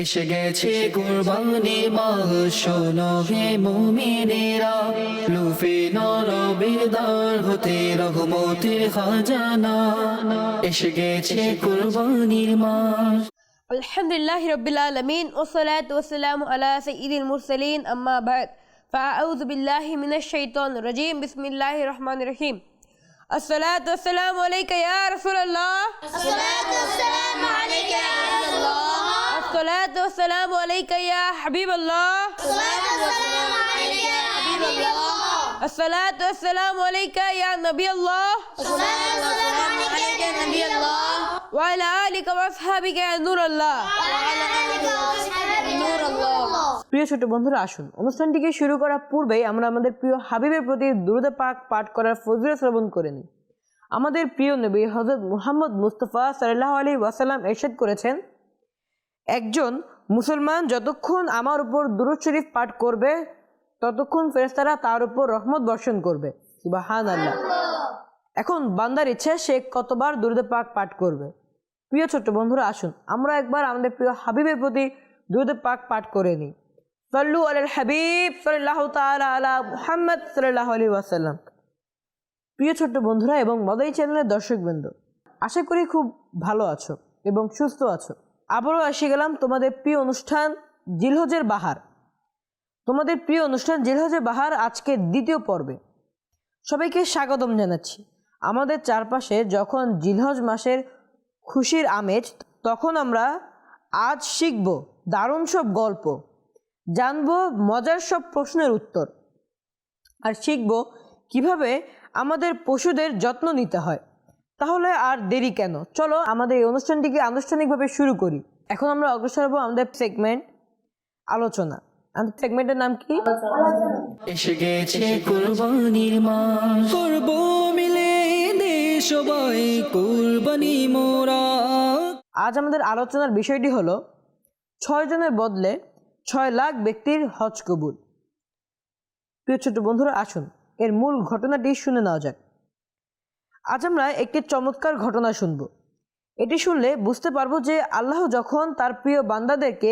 এসে গেছে কুরবানি মাস, শোনো হে মুমিনেরা, লুফে নাও বেদার হতে রহমতের খাজানা। এসে গেছে কুরবানির মাস। अल्हम्दुलिल्लाहि रब्बिल आलमीन वस्सलातु वस्सलामु अला सय्यिदिल मुरसलीन अम्मा बाद फ़अऊज़ु बिल्लाहि मिनश शैतानिर रजीम बिस्मिल्लाहिर रहमानिर रहीम अस्सलातु वस्सलामु अलैका या रसूलल्लाह अस्सलातु वस्सलामु अलैका या रसूलल्लाह अस्सलातु वस्सलामु अलैका या हबीबल्लाह अस्सलातु वस्सलामु अलैका या हबीबल्लाह अस्सलातु वस्सलामु अलैका या नबीअल्लाह अस्सलातु वस्सलामु अलैका या नबीअल्लाह व अला आलिका व असहाबिका या नूरल्लाह। व अला आलिका व असहाबिका नूरल्लाह। প্রিয় ছোট বন্ধুরা, আসুন অনুষ্ঠানটিকে শুরু করার পূর্বেই আমরা আমাদের প্রিয় হাবিবের প্রতি দুরূদ পাক পাঠ করার ফজিলত শ্রবণ করে নিই। আমাদের প্রিয় নবী হযরত মুহাম্মদ মুস্তাফা সাল্লাল্লাহু আলাইহি ওয়াসাল্লাম ইরশাদ করেছেন, একজন মুসলমান যতক্ষণ আমার উপর দুরূদ শরীফ পাঠ করবে ততক্ষণ ফেরেশতারা তার উপর রহমত বর্ষণ করবে। সুবহানাল্লাহ। এখন বান্দার ইচ্ছে সে কতবার দুরূদ পাক পাঠ করবে। প্রিয় ছোট বন্ধুরা, আসুন আমরা একবার আমাদের প্রিয় হাবিবের প্রতি দুরূদ পাক পাঠ করে নিই। সাল্লু আলাল হাবিব সাল্লাল্লাহু তাআলা আলা মুহাম্মদ সাল্লাল্লাহু আলাইহি ওয়াসাল্লাম। প্রিয় ছোট্ট বন্ধুরা এবং মদাই চ্যানেলের দর্শকবৃন্দ, আশা করি খুব ভালো আছো এবং সুস্থ আছো। আবারও এসে গেলাম তোমাদের প্রিয় অনুষ্ঠান জিলহজের বাহার। তোমাদের প্রিয় অনুষ্ঠান জিলহজের বাহার আজকের দ্বিতীয় পর্বে সবাইকে স্বাগতম জানাচ্ছি। আমাদের চারপাশে যখন জিলহজ মাসের খুশির আমেজ, তখন আমরা আজ শিখব দারুণ সব গল্প, জানব মজার সব প্রশ্নের উত্তর, আর শিখব কিভাবে আমাদের পশুদের যত্ন নিতে হয়। তাহলে আর দেরি কেন, চলো আমাদের এই অনুষ্ঠানটিকে আনুষ্ঠানিকভাবে শুরু করি। এখন আমরা অগ্রসর হব আমাদের সেগমেন্ট আলোচনা। আমাদের সেগমেন্টের নাম কি? এসে গেছে কুরবানির মাস, করব মিলে দেশ সবাই কুরবানি মোরা। আজ আমাদের আলোচনার বিষয়টি হলো 6 জনের বদলে 6 লাখ ব্যক্তির হজ কবুল। প্রিয় ছোট বন্ধুরা, আসুন এর মূল ঘটনাটি শুনে নেওয়া যাক। আজ আমরা একটি চমৎকার ঘটনা শুনব। এটি শুনলে বুঝতে পারবো যে আল্লাহ যখন তার প্রিয় বান্দাদেরকে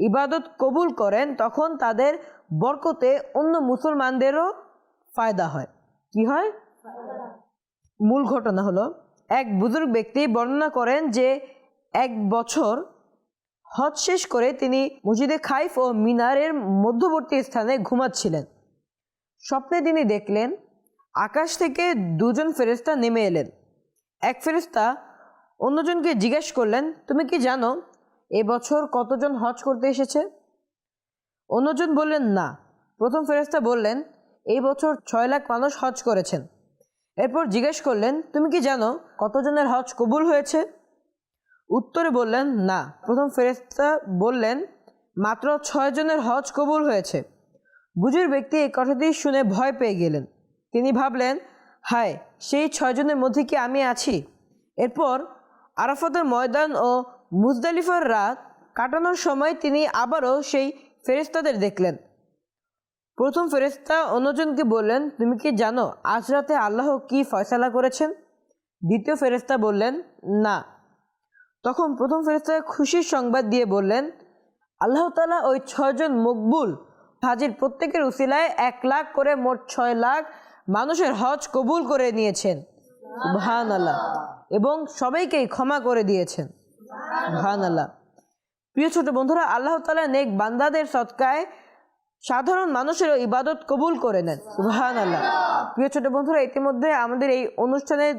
ইবাদত কবুল করেন তখন তাদের বরকতে অন্য মুসলমানদেরও ফায়দা হয়। কি হয়? মূল ঘটনা হলো, এক বুজুর্গ ব্যক্তি বর্ণনা করেন যে এক বছর হজ শেষ করে তিনি মসজিদে খাইফ ও মিনারের মধ্যবর্তী স্থানে ঘুমাচ্ছিলেন। স্বপ্নে তিনি দেখলেন আকাশ থেকে 2 জন ফেরেশতা নেমে এলেন। এক ফেরেশতা অন্যজনকে জিজ্ঞেস করলেন, তুমি কি জানো এবছর কতজন হজ করতে এসেছে? অন্যজন বললেন, না। প্রথম ফেরেশতা বললেন, এই বছর 6 লাখ মানুষ হজ করেছেন। এরপর জিজ্ঞেস করলেন, তুমি কি জানো কতজনের হজ কবুল হয়েছে? উত্তরে বললেন, না। প্রথম ফেরেশতা বললেন, মাত্র 6 জনের হজ কবুল হয়েছে। বুজুর্গ ব্যক্তি এই কথাটি শুনে ভয় পেয়ে গেলেন। তিনি ভাবলেন, হায়, সেই 6 জনের মধ্যে কি আমি আছি? এরপর আরাফাতের ময়দান ও মুজদালিফার রাত কাটানোর সময় তিনি আবারও সেই ফেরেশতাদের দেখলেন। প্রথম ফেরেশতা অন্যজনকে বললেন, তুমি কি জানো আজ রাতে আল্লাহ কি ফয়সালা করেছেন? দ্বিতীয় ফেরেশতা বললেন, না। তখন প্রথম ফেরেশতা খুশির সংবাদ দিয়ে বললেন, আল্লাহ তাআলা ওই 6 জন মকবুল হাজির প্রত্যেকের উসিলায় 1 লাখ করে মোট 6 লাখ মানুষের হজ কবুল করে নিয়েছেন। সুবহানাল্লাহ। এবং সবাইকেই ক্ষমা করে দিয়েছেন। সুবহানাল্লাহ। প্রিয় ছোট বন্ধুরা, আল্লাহ তাআলা নেক বান্দাদের সদকায় সাধারণ মানুষেরও ইবাদত কবুল করে নেন। সুবহানাল্লাহ। প্রিয় ছোট বন্ধুরা, ইতিমধ্যে আমাদের এই অনুষ্ঠানের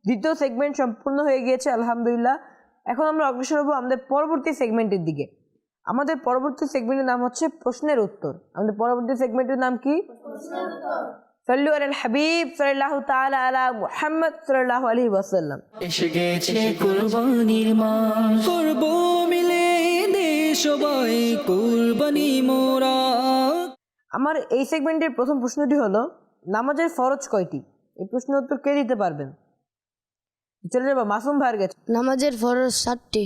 দ্বিতীয় সেগমেন্ট সম্পূর্ণ হয়ে গিয়েছে, আলহামদুলিল্লাহ। এখন আমরা অগ্রসর হব আমাদের পরবর্তী সেগমেন্টের দিকে। আমাদের পরবর্তী সেগমেন্টের নাম হচ্ছে প্রশ্নের উত্তর। আমাদের পরবর্তী সেগমেন্টের নাম কি? সাল্লু আলাল হাবিব সাল্লাল্লাহু তাআলা আলা মুহাম্মদ সাল্লাল্লাহু আলাইহি ওয়াসাল্লাম। এসে গেছে কুরবানির মাস, করব মিলে দেশ সবাই কুরবানি মোরা। আমার এই সেগমেন্টের প্রথম প্রশ্নটি হলো, নামাজের ফরজ কয়টি? এই প্রশ্নের উত্তর কে দিতে পারবেন? চলে যাবো মাসুম ভাইয়ের কাছে। নামাজের ফরজ 7টি।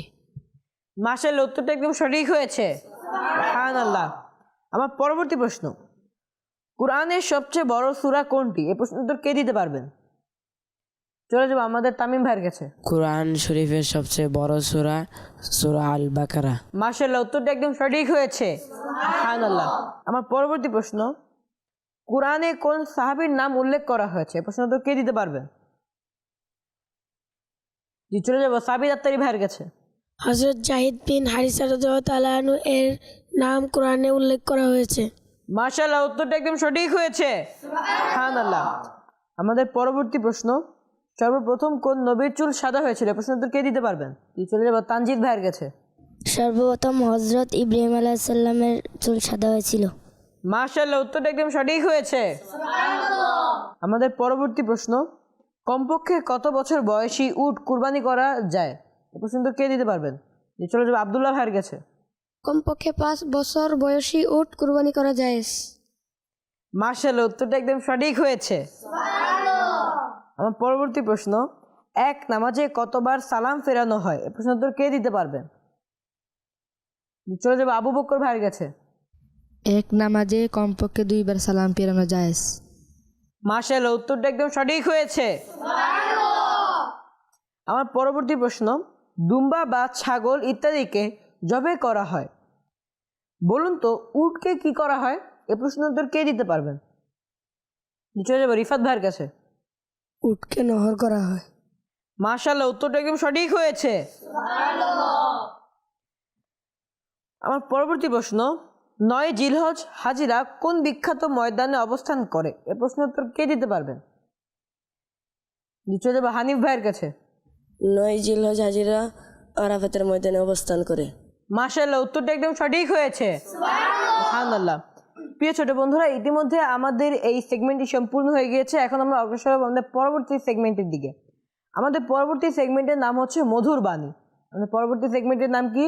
মাশাআল্লাহ, উত্তরটা একদম সঠিক হয়েছে। সুবহানাল্লাহ। আমার পরবর্তী প্রশ্ন, কোরআনের সবচেয়ে বড় সূরা কোনটি? এই প্রশ্নের উত্তর কে দিতে পারবেন? চলে যাবো আমাদের তামিম ভাইয়ের কাছে। কুরআন শরীফের সবচেয়ে বড় সূরা সূরা আল বাকারা। মাশাআল্লাহ, উত্তরটা একদম সঠিক হয়েছে। সুবহানাল্লাহ। আমার পরবর্তী প্রশ্ন, কোরআনে কোন সাহাবীর নাম উল্লেখ করা হয়েছে? প্রশ্ন তো কে দিতে পারবেন? জি, চলে যাবো সাবির আত্তারি ভাইয়ের কাছে। হযরত জাহিদ বিন হারিসা রাদিয়াল্লাহু তাআলা আনহু এর নাম কোরআনে উল্লেখ করা হয়েছে। মাশাআল্লাহ, উত্তরটা একদম সঠিক হয়েছে। সুবহানাল্লাহ। আমাদের পরবর্তী প্রশ্ন, সর্বপ্রথম কোন নবীর চুল সাদা হয়েছিল? প্রশ্ন তো কে দিতে পারবেন? জি, চলে যাবো তানজিদ ভাইয়ের কাছে। সর্বপ্রথম হযরত ইব্রাহিম আলাইহিস সালামের চুল সাদা হয়েছিল। মাশাআল্লাহ, উত্তরটা একদম সঠিক হয়েছে। আমাদের পরবর্তী প্রশ্ন, কমপক্ষে কত বছর বয়সী উট কুরবানি করা যায়? এই প্রশ্ন তো কে দিতে পারবেন? জি, চলে যাবো আব্দুল্লাহ ভাইয়ের কাছে। কমপক্ষে 5 বছর বয়সী উট কুরবানি করা যায়। মাশাআল্লাহ, উত্তরটা একদম সঠিক হয়েছে। আমার পরবর্তী প্রশ্ন, এক নামাজে কতবার সালাম ফেরানো হয়? এই প্রশ্ন উত্তর কে দিতে পারবেন? জি, চলে যাবো আবু বকর ভাইয়ের কাছে। এক নামাজে কমপক্ষে 2 বার সালাম ফেরানো জায়েজ। মাশাআল্লাহ, উত্তরটা একদম সঠিক হয়েছে। আমার পরবর্তী প্রশ্ন, দুম্বা বা ছাগল ইত্যাদিকে জবে করা হয়, বলুন তো উটকে কি করা হয়? এই প্রশ্ন উত্তর কে দিতে পারবেন? চলে যাবো রিফাত ভাইয়ের কাছে। উটকে নহর করা হয়। মাশাআল্লাহ, উত্তরটা একদম সঠিক হয়েছে। আমার পরবর্তী প্রশ্ন, 9 জিলহজ হাজিরা কোন বিখ্যাত ময়দানে অবস্থান করে? এ প্রশ্ন উত্তর কে দিতে পারবেন? চলে যাবো হানিফ ভাইয়ের কাছে। 9 জিলহজ হাজিরা আরাফাতের ময়দানে অবস্থান করে। মাশাআল্লাহ, উত্তরটা একদম সঠিক হয়েছে। সুবহানাল্লাহ। প্রিয় ছোট বন্ধুরা, ইতিমধ্যে আমাদের এই সেগমেন্টটি সম্পূর্ণ হয়ে গিয়েছে। এখন আমরা অগ্রসর হব আমাদের পরবর্তী সেগমেন্টের দিকে। আমাদের পরবর্তী সেগমেন্টের নাম হচ্ছে মধুর বাণী। আমাদের পরবর্তী সেগমেন্টের নাম কি?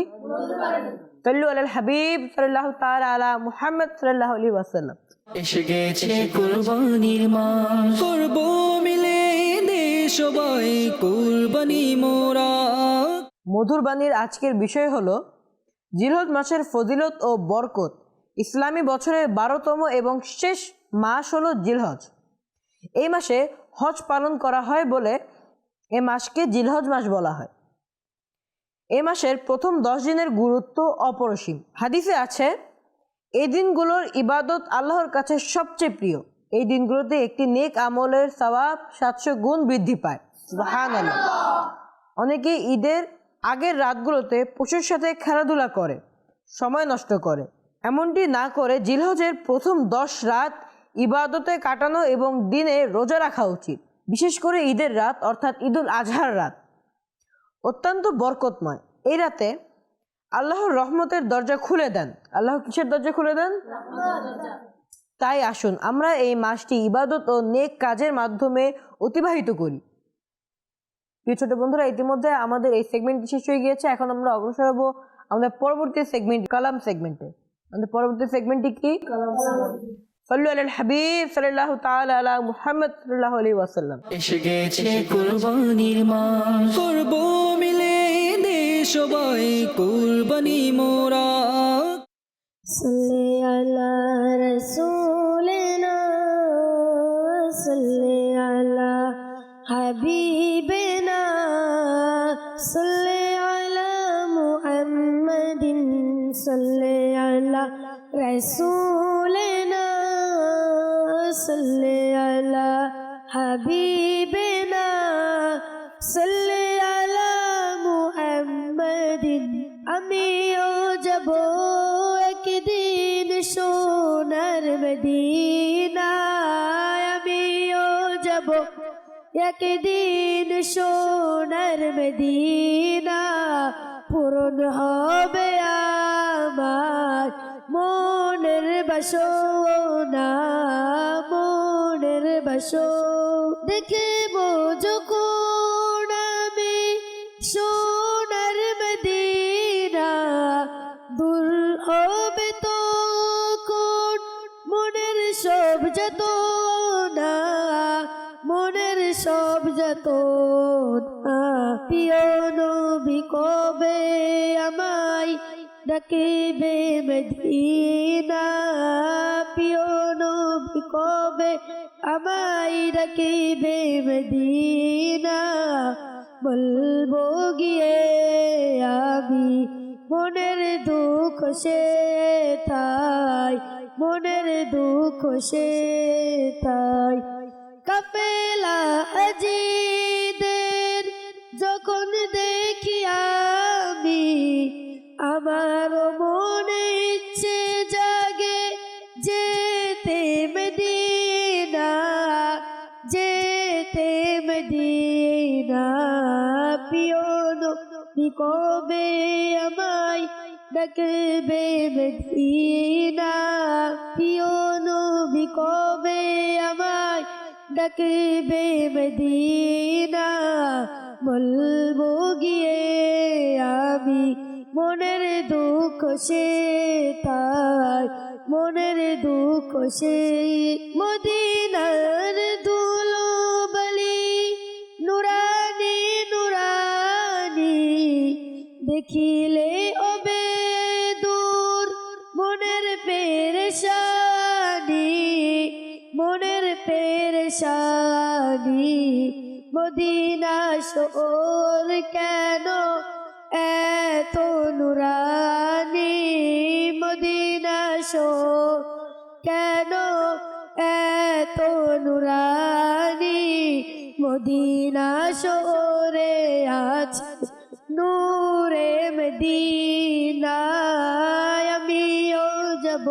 সাল্লু আলাল হাবিব সাল্লাল্লাহু তাআলা আলা মুহাম্মদ সাল্লাল্লাহু আলাইহি ওয়াসাল্লাম। এসে গেছে কুরবানির মাস, করব মিলে দেশ সবাই কুরবানি মোরা। মধুর বাণীর আজকের বিষয় হলো জিলহজ মাসের ফজিলত ও বরকত। ইসলামী বছরের 12তম এবং শেষ মাস হলো জিলহজ। এই মাসে হজ পালন করা হয় বলে এ মাসকে জিলহজ মাস বলা হয়। এ মাসের প্রথম 10 দিনের গুরুত্ব অপরিসীম। হাদিসে আছে, এই দিনগুলোর ইবাদত আল্লাহর কাছে সবচেয়ে প্রিয়। এই দিনগুলোতে একটি নেক আমলের সওয়াব 700 গুণ বৃদ্ধি পায়। সুবহানাল্লাহ। অনেকে ঈদের আগের রাতগুলোতে পশুর সাথে খেলাধুলা করে, সময় নষ্ট করে। এমনটি না করে জিলহজের প্রথম 10 রাত ইবাদতে কাটানো এবং দিনে রোজা রাখা উচিত। বিশেষ করে ঈদের রাত অর্থাৎ ঈদুল আজহার রাত অত্যন্ত বরকতময়। এই রাতে আল্লাহর রহমতের দরজা খুলে দেন। আল্লাহ কিসের দরজা খুলে দেন? তাই আসুন আমরা এই মাসটি ইবাদত ও নেক কাজের মাধ্যমে অতিবাহিত করি। প্রিয় ছোট বন্ধুরা, ইতিমধ্যে আমাদের এই সেগমেন্টটি শেষ হয়ে গিয়েছে। এখন আমরা অগ্রসর হব আমাদের পরবর্তী সেগমেন্ট কালাম সেগমেন্টে। আমাদের পরবর্তী সেগমেন্টটি কি? সাল্লু আলাল হাবিব সাল্লাল্লাহু তাআলা আলা মুহাম্মদ সাল্লাল্লাহু আলাইহি ওয়াসাল্লাম। এসে গেছে কুরবানির মাস, করব মিলে দেশ সবাই কুরবানি মোরা। সাল্লি আলা রাসূলিনা সাল্লি আলা হাবিবিনা সাল্লি আলা মুহাম্মাদিন সাল্লি আলা রাসূলিনা সাল্লি আলা হাবিবিনা সাল্লি আলা মুহাম্মাদিন। আমিও যাব একদিন সোনার মদিনায়, আমিও যাব একদিন সোনার মদিনা। পূরণ হবে আমার মনের বাসনা, মনের বাসনা। দেখব যখন আমি সোনার মদিনা, দূর হবে তখন মনের সব যাতনা, মনের সব যাতনা। প্রিয় নবী কবে আমায় ডাকে ডাকিবে মদিনা প্রিয় নবী কবে আমায় ডাকিবে মদিনা বলবো গিয়ে আমি মনের দুঃখ সে তাই মনের দুঃখ সে তাই কাফেলা আজিদের যখন দেখি আমি আমার মনে ইচ্ছে জাগে যেতে মদিনা যেতে মদিনা প্রিয় নবী কবে আমায় ডাকবে মদিনা প্রিয় নবী কবে আমায় ডাকবে মদিনা বলবো গিয়ে আমি মনের দুঃখ সে তাই মনের দুঃখ সে মদিনার ধুলো বলি নুরানি নুরানি দেখিলে ওবে দূর মনের পেরেশানি মনের পেরেশানি মদিনা শহর কেন এত নুরানি মদিনা শহর কেন এত নুরানি মদিনা শহরে আছে নূরে মদিনা আমিও যাব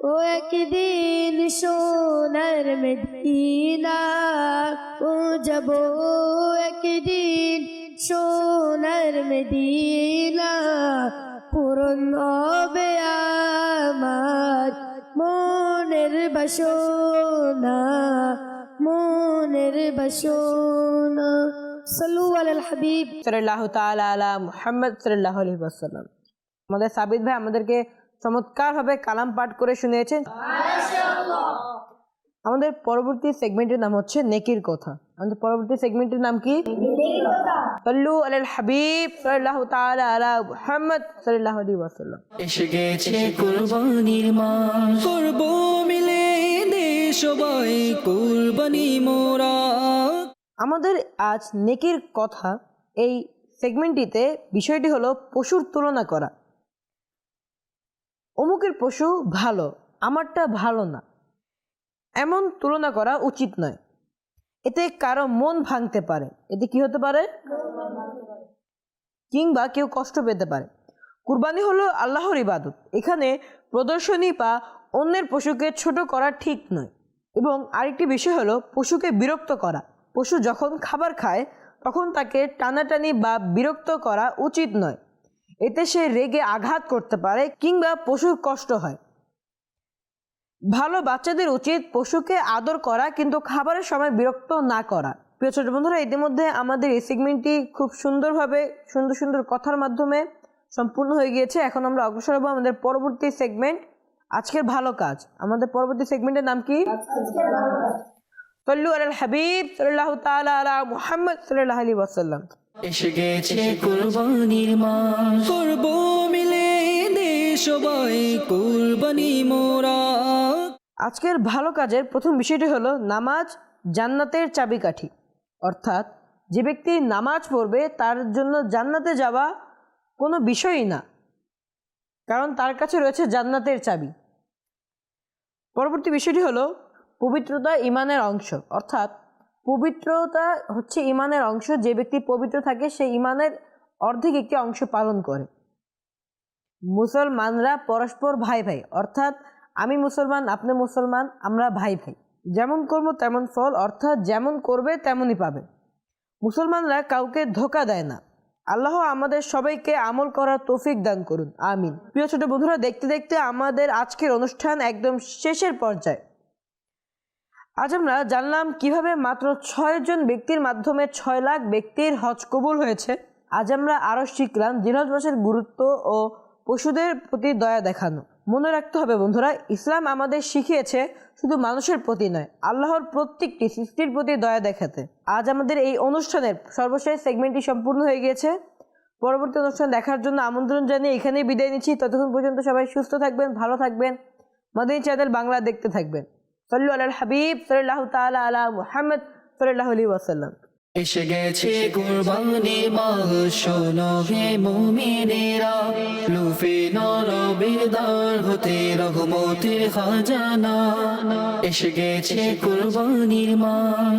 ও একদিন সোনার মদিনা ও যাব একদিন সোনার মদিনা পূরণ হবে আমার মনের বাসনা মনের বাসনা সাল্লু আলাল হাবিব সাল্লাল্লাহু তাআলা আলা মুহাম্মদ সাল্লাল্লাহু আলাইহি ওয়াসাল্লাম। আমাদের সাবিত ভাই আমাদেরকে চমৎকারভাবে কালাম পাঠ করে শুনিয়েছেন। আমাদের পরবর্তী সেগমেন্টের নাম হচ্ছে নেকির কথা। আমাদের পরবর্তী সেগমেন্টের নাম কি? সাল্লু আলাল হাবিব সাল্লাল্লাহু তাআলা আলা মুহাম্মদ সাল্লাল্লাহু আলাইহি ওয়াসাল্লাম। এসে গেছে কুরবানির মাস, করব মিলে দেশ সবাই কুরবানি মোরা। আমাদের আজ নেকির কথা এই সেগমেন্টটিতে বিষয়টি হলো পশুর তুলনা করা। অমুকের পশু ভালো, আমারটা ভালো না, এমন তুলনা করা উচিত নয়। এতে কারো মন ভাঙতে পারে, এতে কি হতে পারে, কিংবা কেউ কষ্ট পেতে পারে। কুরবানি হলো আল্লাহর ইবাদত। এখানে প্রদর্শনী বা অন্যের পশুকে ছোট করা ঠিক নয়। এবং আরেকটি বিষয় হলো পশুকে বিরক্ত করা। পশু যখন খাবার খায় তখন তাকে টানাটানি বা বিরক্ত করা উচিত নয়। এতে সে রেগে আঘাত করতে পারে কিংবা পশুর কষ্ট হয়। ভালো বাচ্চাদের উচিত পশুকে আদর করা, কিন্তু খাবারের সময় বিরক্ত না করা। প্রিয় ছোট বন্ধুরা, ইতিমধ্যে আমাদের এই সেগমেন্টটি খুব সুন্দরভাবে সুন্দর সুন্দর কথার মাধ্যমে সম্পূর্ণ হয়ে গিয়েছে। এখন আমরা অগ্রসর হব আমাদের পরবর্তী সেগমেন্ট, আজকের ভালো কাজ। আমাদের পরবর্তী সেগমেন্টের নাম কি? সাল্লু আলাল হাবিব সাল্লাল্লাহু তাআলা আলা মুহাম্মদ সাল্লাল্লাহু আলাইহি ওয়াসাল্লাম। এসে গেছে কুরবানির মাস, করব মিলে দেশ সবাই কুরবানি মোরা। আজকের ভালো কাজের প্রথম বিষয়টি হলো নামাজ জান্নাতের চাবিকাঠি। অর্থাৎ যে ব্যক্তি নামাজ পড়বে তার জন্য জান্নাতে যাওয়া কোনো বিষয়ই না, কারণ তার কাছে রয়েছে জান্নাতের চাবি। পরবর্তী বিষয়টি হলো পবিত্রতা ইমানের অংশ। অর্থাৎ পবিত্রতা হচ্ছে ইমানের অংশ। যে ব্যক্তি পবিত্র থাকে সে ইমানের অর্ধেক একটি অংশ পালন করে। মুসলমানরা পরস্পর ভাই ভাই, অর্থাৎ আমি মুসলমান আপনি মুসলমান, আমরা ভাই ভাই। যেমন কর্ম তেমন ফল, অর্থাৎ যেমন করবে তেমনই পাবে। মুসলমানরা কাউকে ধোঁকা দেয় না। আল্লাহ আমাদের সবাইকে আমল করার তৌফিক দান করুন, আমিন। প্রিয় ছোট বন্ধুরা, দেখতে দেখতে আমাদের আজকের অনুষ্ঠান একদম শেষের পর্যায়ে। আজ আমরা জানলাম কিভাবে মাত্র 6 জন ব্যক্তির মাধ্যমে 6 লাখ ব্যক্তির হজ কবুল হয়েছে। আজ আমরা আরও শিখলাম জিলহজ মাসের গুরুত্ব ও পশুদের প্রতি দয়া দেখানো। মনে রাখতে হবে বন্ধুরা, ইসলাম আমাদের শিখিয়েছে শুধু মানুষের প্রতি নয়, আল্লাহর প্রত্যেকটি সৃষ্টির প্রতি দয়া দেখাতে। আজ আমাদের এই অনুষ্ঠানের সর্বশেষ সেগমেন্টটি সম্পূর্ণ হয়ে গিয়েছে। পরবর্তী অনুষ্ঠান দেখার জন্য আমন্ত্রণ জানিয়ে এখানেই বিদায় নিচ্ছি। ততক্ষণ পর্যন্ত সবাই সুস্থ থাকবেন, ভালো থাকবেন, মাদানী চ্যানেল বাংলা দেখতে থাকবেন। সাল্লু আলাল হাবিব সাল্লাল্লাহু তাআলা আলা মুহাম্মদ সাল্লাল্লাহু আলাইহি ওয়াসাল্লাম। এসে গেছে কুরবানির মাস, শোনো হে মুমিনেরা, লুফে নরবের দ্বার হতে রহমতের খাজানা। এসে গেছে কুরবানির মাস।